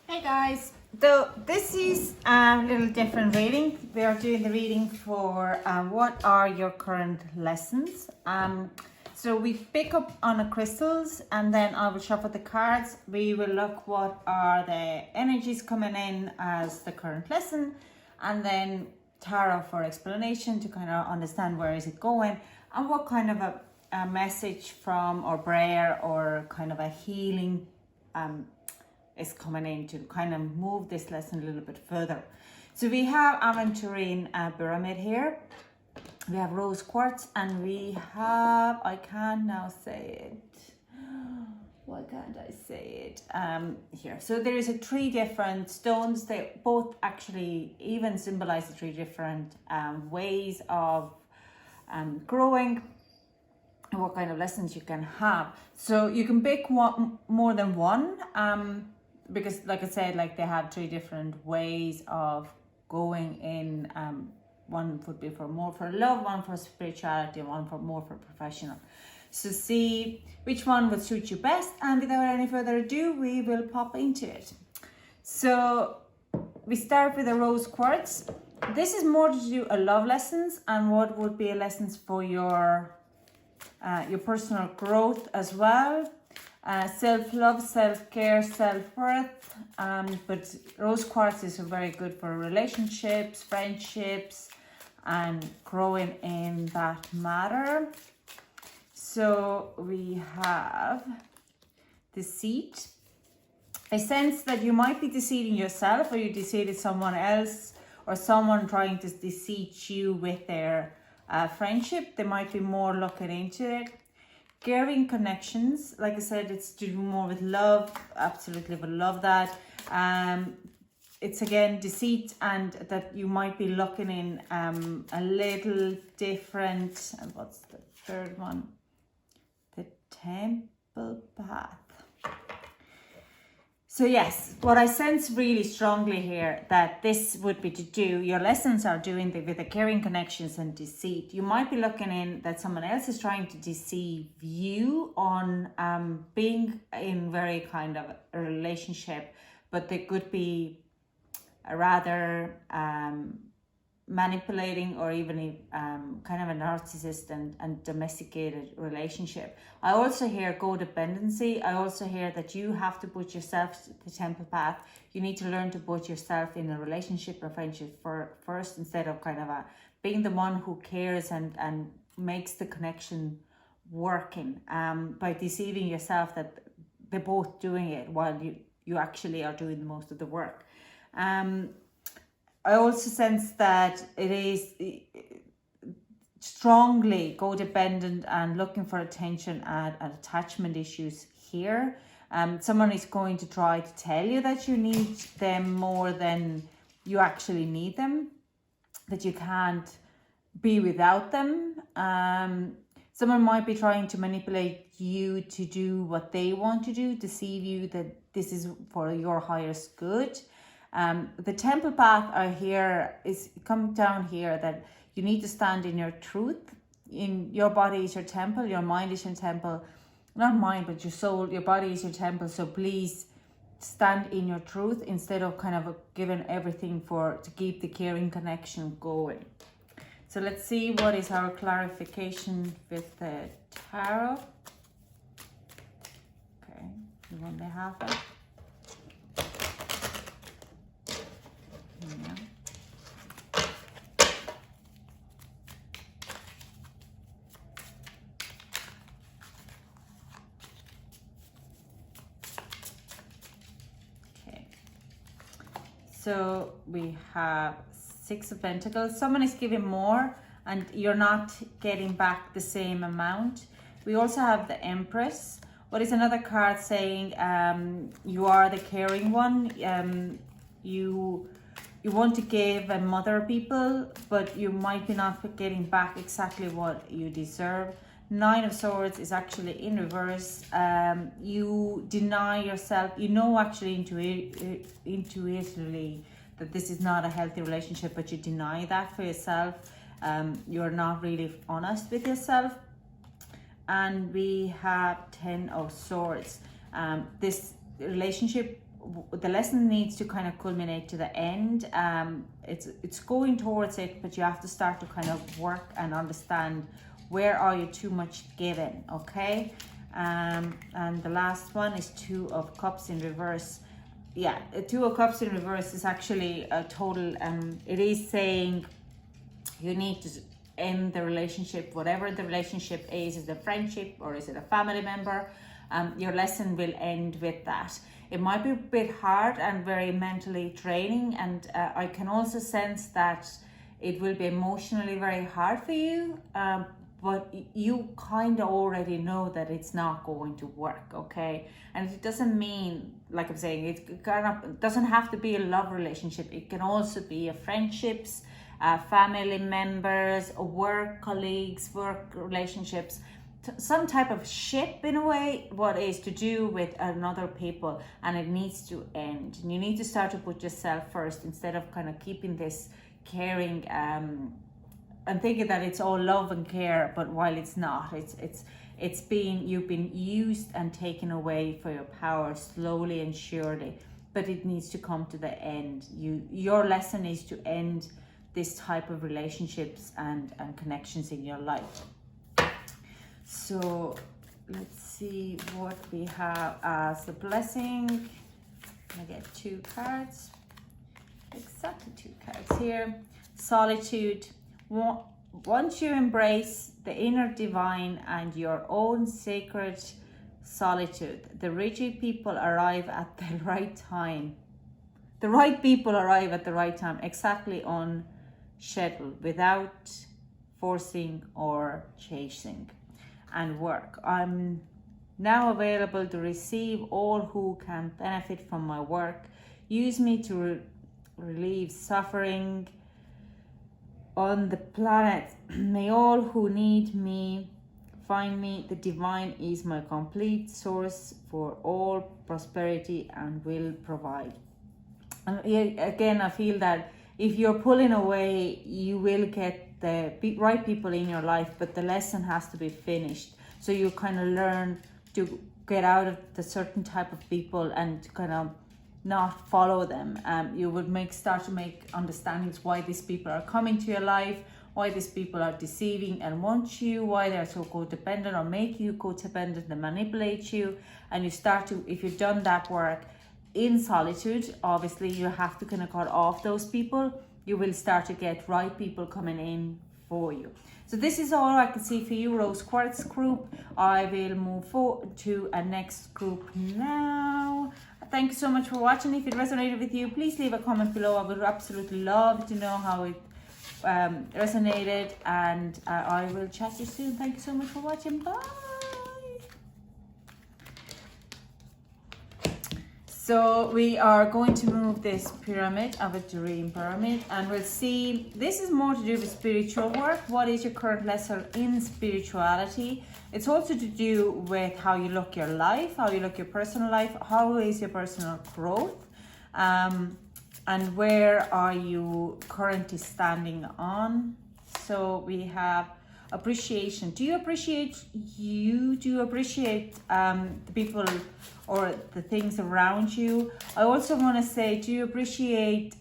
Hey guys, so this is a little different reading. We are doing the reading for what are your current lessons. So we pick up on the crystals and then I will shuffle the cards. We will look what are the energies coming in as the current lesson, and then tarot for explanation to kind of understand where is it going and what kind of a message from or prayer or kind of a healing is coming in to kind of move this lesson a little bit further. So we have Aventurine pyramid here. We have rose quartz, and we have, I can't now say it. Why can't I say it? Here. So there is three different stones. They both actually even symbolize the three different ways of growing, what kind of lessons you can have. So you can pick one more than one, because like I said, like they have three different ways of going in. One would be for more for love, one for spirituality, and one for more for professional. So see which one would suit you best, and without any further ado, we will pop into it. So we start with the rose quartz. This is more to do a love lessons and what would be a lessons for your personal growth as well. Self-love, self-care, self-worth. But rose quartz is very good for relationships, friendships, and growing in that matter. So we have deceit. I sense that you might be deceiving yourself, or you deceived someone else, or someone trying to deceive you with their friendship. They might be more looking into it. Caring connections, like I said, it's to do more with love. Absolutely would love that. It's again deceit, and that you might be looking in a little different. And what's the third one? The temple path. So yes, what I sense really strongly here, that this would be to do, your lessons are doing with the caring connections and deceit. You might be looking in that someone else is trying to deceive you on being in very kind of a relationship, but they could be a rather manipulating, or even kind of a narcissist and domesticated relationship. I also hear codependency. I also hear that you have to put yourself the temple path. You need to learn to put yourself in a relationship or friendship first, instead of kind of being the one who cares and makes the connection working, by deceiving yourself that they're both doing it while you actually are doing most of the work. I also sense that it is strongly codependent and looking for attention and attachment issues here. Someone is going to try to tell you that you need them more than you actually need them, that you can't be without them. Someone might be trying to manipulate you to do what they want to do, deceive you that this is for your highest good. The temple path I hear is come down here, that you need to stand in your truth. In your body is your temple, your mind is your temple, not mind, but your soul. Your body is your temple. So please stand in your truth instead of kind of giving everything to keep the caring connection going. So let's see what is our clarification with the tarot. Okay, you want to have it. So we have Six of Pentacles. Someone is giving more and you're not getting back the same amount. We also have the Empress. What is another card saying? You are the caring one. You want to give and mother people, but you might be not getting back exactly what you deserve. Nine of Swords is actually in reverse. You deny yourself. You know actually intuitively that this is not a healthy relationship, but you deny that for yourself. You're not really honest with yourself. And we have 10 of Swords. This relationship the lesson needs to kind of culminate to the end. It's going towards it, but you have to start to kind of work and understand where are you too much given, okay? And the last one is Two of Cups in reverse. Yeah, Two of Cups in reverse is actually a total, it is saying you need to end the relationship, whatever the relationship is it a friendship or is it a family member? Your lesson will end with that. It might be a bit hard and very mentally draining, and I can also sense that it will be emotionally very hard for you, but you kind of already know that it's not going to work, okay? And it doesn't mean, like I'm saying, it doesn't have to be a love relationship. It can also be a friendships, family members, work colleagues, work relationships, some type of ship in a way, what is to do with another people, and it needs to end. And you need to start to put yourself first instead of kind of keeping this caring and thinking that it's all love and care, but while it's not, you've been used and taken away for your power slowly and surely, but it needs to come to the end. Your lesson is to end this type of relationships and connections in your life. So let's see what we have as a blessing. I get 2 cards, exactly 2 cards here. Solitude. Once you embrace the inner divine and your own sacred solitude, the rigid people arrive at the right time. The right people arrive at the right time, exactly on schedule, without forcing or chasing. And work. I'm now available to receive all who can benefit from my work. Use me to relieve suffering on the planet. May all who need me find me. The divine is my complete source for all prosperity and will provide. And again, I feel that if you're pulling away, you will get the right people in your life, but the lesson has to be finished. So you kind of learn to get out of the certain type of people and kind of not follow them. You would start to make understandings why these people are coming to your life, why these people are deceiving and want you, why they're so codependent or make you codependent and manipulate you. And you start to, if you've done that work in solitude, obviously you have to kind of cut off those people. You will start to get right people coming in for you. So this is all I can see for you, Rose Quartz group. I will move forward to a next group now. Thank you so much for watching. If it resonated with you, please leave a comment below. I would absolutely love to know how it resonated, and I will chat to you soon. Thank you so much for watching. Bye. So we are going to move this pyramid, Aventurine pyramid, and we'll see, this is more to do with spiritual work. What is your current lesson in spirituality? It's also to do with how you look your life, how you look your personal life, how is your personal growth, and where are you currently standing on. So we have appreciation. Do you appreciate you? Do you appreciate the people or the things around you? I also want to say, do you appreciate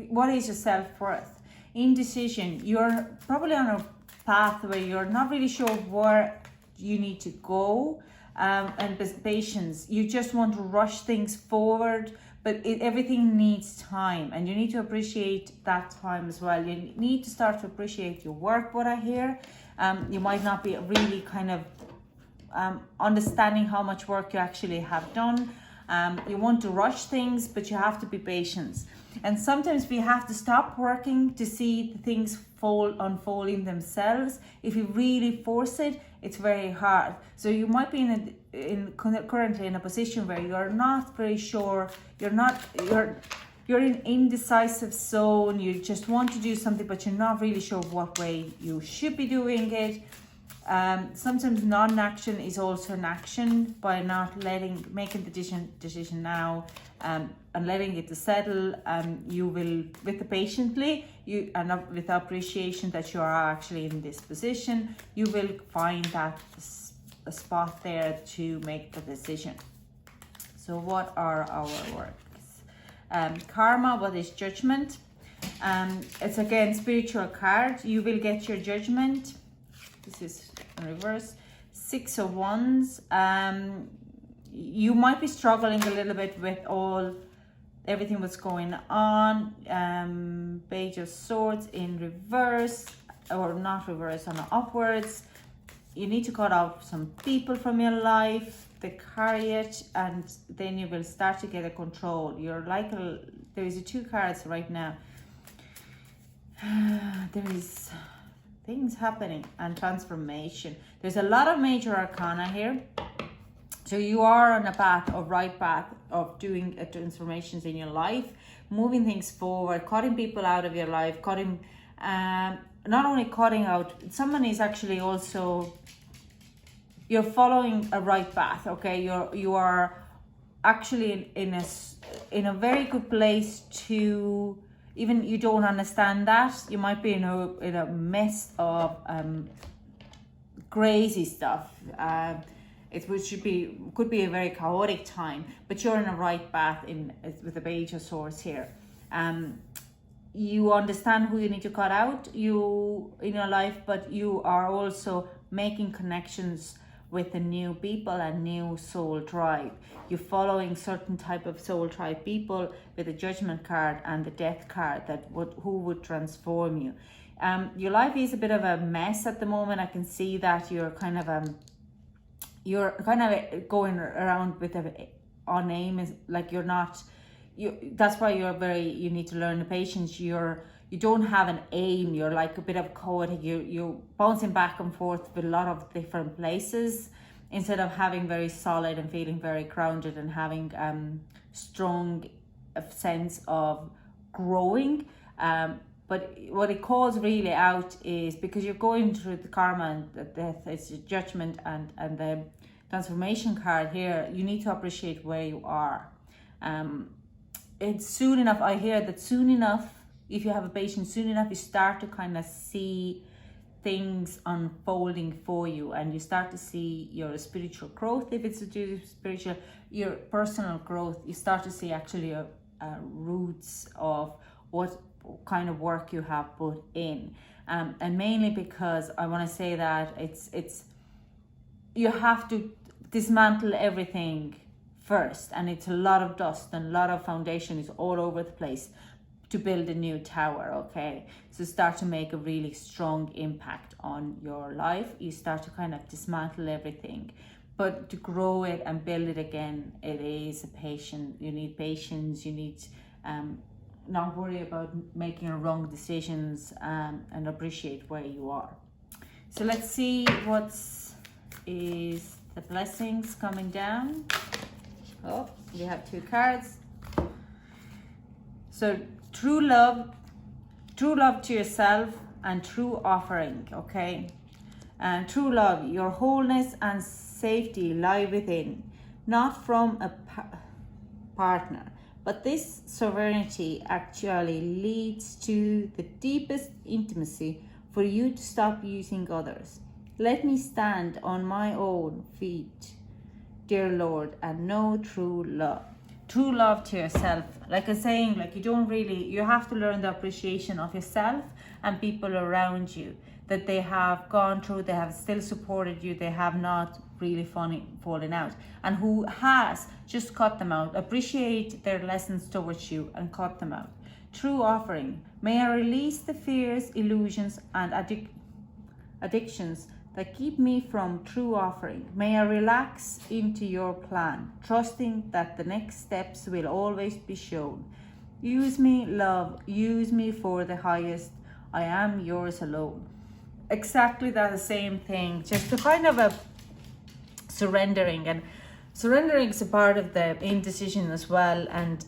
what is your self-worth? Indecision. You're probably on a path where you're not really sure where you need to go, and patience. You just want to rush things forward, but everything needs time, and you need to appreciate that time as well. You need to start to appreciate your work, what I hear. You might not be really kind of understanding how much work you actually have done. You want to rush things, but you have to be patient. And sometimes we have to stop working to see things unfolding themselves. If you really force it, it's very hard. So you might be currently in a position where you're not very sure. You're in indecisive zone. You just want to do something, but you're not really sure what way you should be doing it. Sometimes non-action is also an action. By not making the decision now and letting it to settle, you will, with the patiently, and with the appreciation that you are actually in this position, you will find that a spot there to make the decision. So what are our works? Karma, what is judgment? It's again spiritual card. You will get your judgment. This is in reverse. 6 of Wands. You might be struggling a little bit with everything that's going on. Page of Swords in reverse, or not reverse, on upwards. You need to cut off some people from your life, the Chariot, and then you will start to get a control. You're like there is 2 cards right now. There is things happening and transformation. There's a lot of major arcana here. So you are on a right path of doing transformations in your life, moving things forward, cutting people out of your life, not only cutting out, someone is actually also, you're following a right path, okay? You are actually in a very good place to, even you don't understand that, you might be in a mess of crazy stuff. It could be a very chaotic time, but you're in a right path with the Page of Swords here. You understand who you need to cut out in your life, but you are also making connections with the new people and new soul tribe. You're following certain type of soul tribe people with the Judgment card and the Death card who would transform you. Your life is a bit of a mess at the moment. I can see that you're kind of going around with on aim, is like that's why you need to learn the patience. You don't have an aim. You're like a bit of chaotic. You're bouncing back and forth with a lot of different places instead of having very solid and feeling very grounded and having strong sense of growing. But what it calls really out is because you're going through the karma and the death, it's the judgment and the transformation card here. You need to appreciate where you are. It's soon enough. I hear that soon enough, if you have a patience, soon enough you start to kind of see things unfolding for you, and you start to see your spiritual growth. If it's spiritual, your personal growth, you start to see actually roots of what kind of work you have put in, and mainly because I want to say that it's you have to dismantle everything first, and it's a lot of dust and a lot of foundation is all over the place to build a new tower. Okay, so start to make a really strong impact on your life. You start to kind of dismantle everything, but to grow it and build it again, it is a patience. You need patience. You need not worry about making wrong decisions, and appreciate where you are. So let's see what is the blessings coming down. Oh, we have 2 cards. So true love to yourself and true offering. Okay, and true love, your wholeness and safety lie within, not from a partner. But this sovereignty actually leads to the deepest intimacy for you to stop using others. Let me stand on my own feet, dear Lord, and know true love. True love to yourself. Like I'm saying, like you have to learn the appreciation of yourself and people around you, that they have gone through, they have still supported you, they have not really fallen out, and who has just cut them out. Appreciate their lessons towards you and cut them out. True offering. May I release the fears, illusions, and addictions that keep me from true offering. May I relax into your plan, trusting that the next steps will always be shown. Use me, love, use me for the highest. I am yours alone. Exactly that, the same thing, just a kind of a surrendering, and surrendering is a part of the indecision as well, and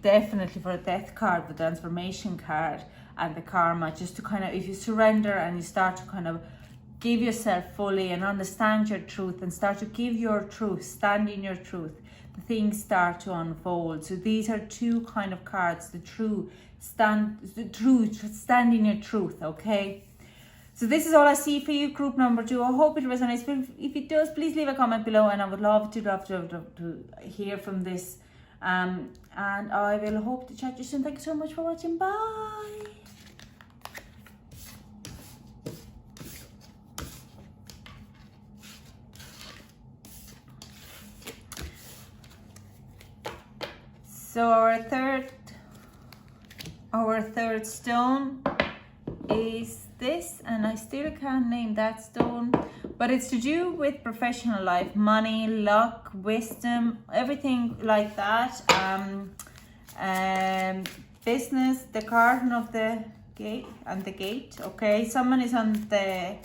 definitely for the Death card, the transformation card, and the karma, just to kind of, if you surrender and you start to kind of give yourself fully and understand your truth and start to give your truth, stand in your truth, the things start to unfold. So these are 2 kind of cards, stand in your truth. Okay, So this is all I see for you, group number 2. I hope it resonates. If it does, please leave a comment below, and I would love to hear from this. And I will hope to chat to you soon. Thank you so much for watching. Bye. So our third stone is this, and I still can't name that stone, but it's to do with professional life, money, luck, wisdom, everything like that. Business, the garden of the gate and the gate. Okay, someone is on the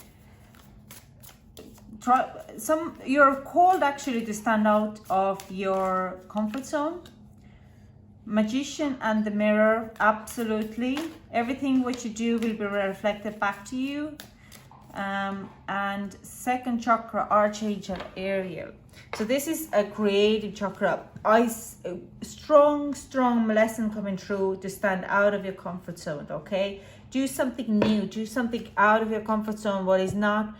you're called actually to stand out of your comfort zone. Magician and the mirror, absolutely. Everything what you do will be reflected back to you. And second chakra, Archangel Ariel. So this is a creative chakra. Strong lesson coming through to stand out of your comfort zone, okay? Do something new, do something out of your comfort zone. What is not,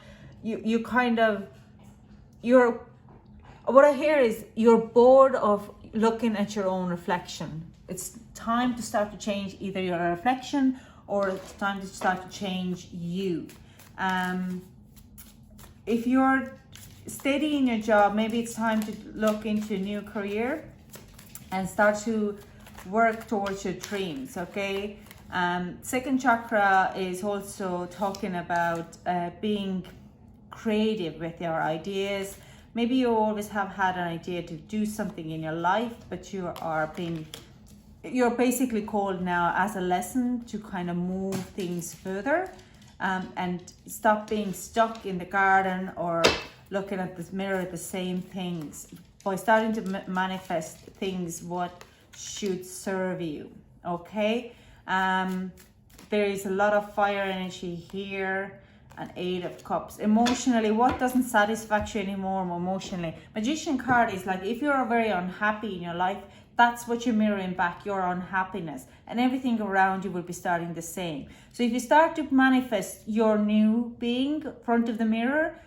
what I hear is you're bored of looking at your own reflection. It's time to start to change either your reflection, or it's time to start to change you. If you're steady in your job, maybe it's time to look into a new career and start to work towards your dreams, okay? Second chakra is also talking about being creative with your ideas. Maybe you always have had an idea to do something in your life, but you're basically called now as a lesson to kind of move things further, and stop being stuck in the garden or looking at this mirror at the same things, by starting to manifest things what should serve you, okay? There is a lot of fire energy here. An 8 of Cups. Emotionally, what doesn't satisfy you anymore emotionally? Magician card is like, if you're very unhappy in your life, that's what you're mirroring back, your unhappiness, and everything around you will be starting the same. So if you start to manifest your new being in front of the mirror,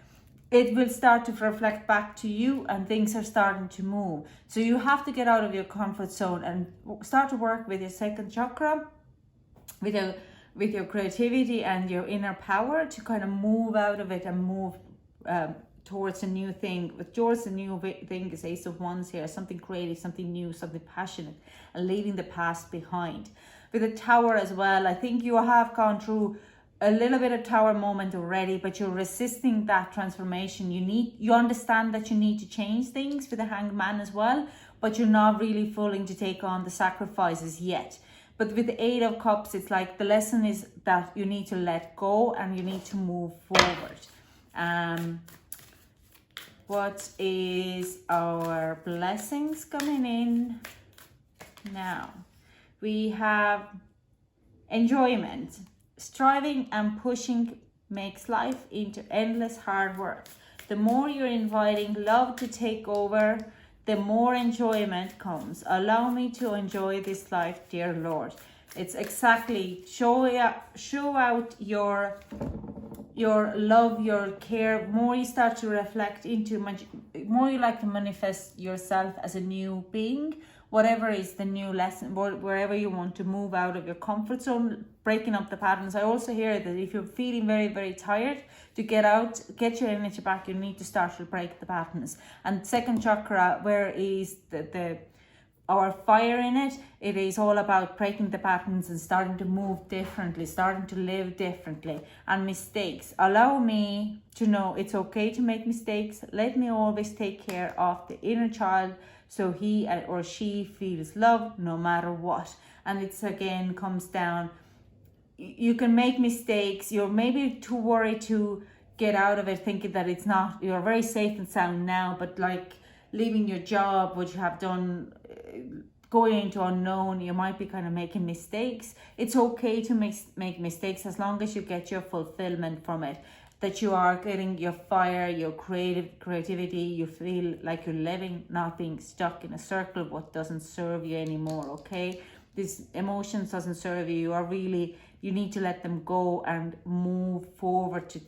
it will start to reflect back to you, and things are starting to move. So you have to get out of your comfort zone and start to work with your second chakra, with your creativity and your inner power, to kind of move out of it and move towards a new thing. With yours, a new thing is Ace of Wands here, something creative, something new, something passionate, and leaving the past behind. With the Tower as well, I think you have gone through a little bit of Tower moment already, but you're resisting that transformation. You understand that you need to change things with the Hangman as well, but you're not really willing to take on the sacrifices yet. But with the 8 of Cups, it's like the lesson is that you need to let go and you need to move forward. What is our blessings coming in now? We have enjoyment. Striving and pushing makes life into endless hard work. The more you're inviting love to take over, the more enjoyment comes. Allow me to enjoy this life, dear Lord. It's exactly show out your love, your care. More you start to reflect into, more you like to manifest yourself as a new being. Whatever is the new lesson, wherever you want to move out of your comfort zone, breaking up the patterns. I also hear that if you're feeling very, very tired, to get your energy back, you need to start to break the patterns. And second chakra, where is our fire in it? It is all about breaking the patterns and starting to move differently, starting to live differently. And mistakes. Allow me to know it's okay to make mistakes. Let me always take care of the inner child, so he or she feels loved no matter what. And it's again comes down, you can make mistakes. You're maybe too worried to get out of it, thinking that it's not, you're very safe and sound now, but like leaving your job, what you have done, going into unknown, you might be kind of making mistakes. It's okay to make mistakes as long as you get your fulfillment from it, that you are getting your fire, your creativity, you feel like you're living, not being stuck in a circle what doesn't serve you anymore, okay? These emotions doesn't serve you. You are really you need to let them go and move forward. You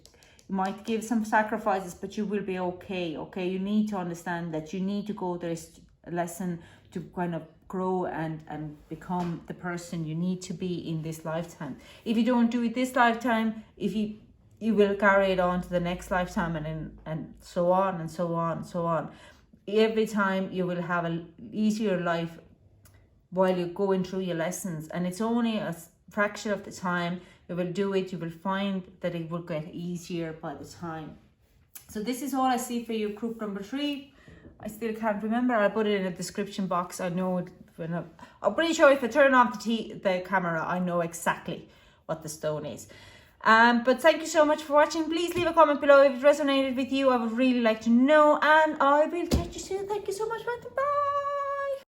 might give some sacrifices, but you will be okay. Okay, you need to understand that you need to go this lesson to kind of grow and become the person you need to be in this lifetime. If you don't do it this lifetime, if you will carry it on to the next lifetime, and so on and so on and so on. Every time you will have an easier life while you're going through your lessons, and it's only a fraction of the time you will do it. You will find that it will get easier by the time. So this is all I see for you, group number 3. I still can't remember. I'll put it in a description box. I know it when I'm pretty sure if I turn off the camera, I know exactly what the stone is. But thank you so much for watching. Please leave a comment below if it resonated with you. I would really like to know, and I will catch you soon. Thank you so much. Bye.